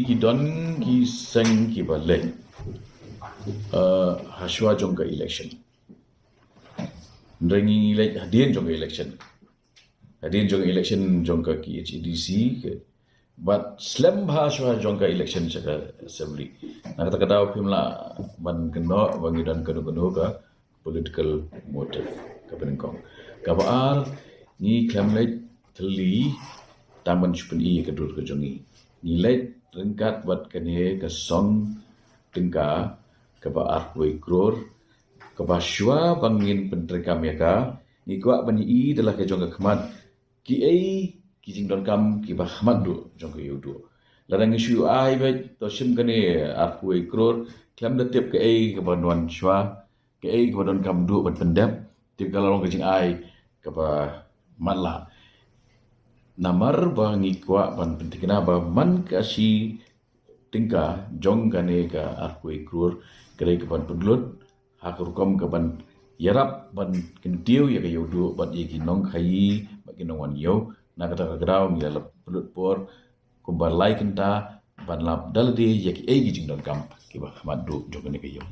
ki don ki seng ki ba le hashwa jong ka election ndrengi le hadien jong election jong ka ki HDC ke but slam bha shwa jong ka election chaka assembly na kata kata pimla ban keno bangi dan keno ka political motive ka benengkong ka baal ni klamlet teli taman chupen I ka dur ka jongi ni let rengkat bat kane ka song tengka ka ba arwei kror ka ba shwa bangin pentreka meka ni kwa bani I dalah ka jong ka khmat ki ai ki jing don kam ki ba khmat du jong ka yudu ladang isu ai ba to sim kane arwei kror klam da tep ka ai ka ba non shwa ka ai ka ba don kam du bat pendap ti kalau ka jing ai ka ba matla namar ba ngi kwa ban pentikna ba man ka si tingka jong kane ka arwei kror kare ka ban pedlut hakurkom ka ban yarap ban kentiu ya ka yudu ban iki nong khai ba kinong wan yo na kata graw mi la pelut por kumbar lai kenta ban lap dalde ya ki ai jing don kam ki ba khmat du jong kane ka yo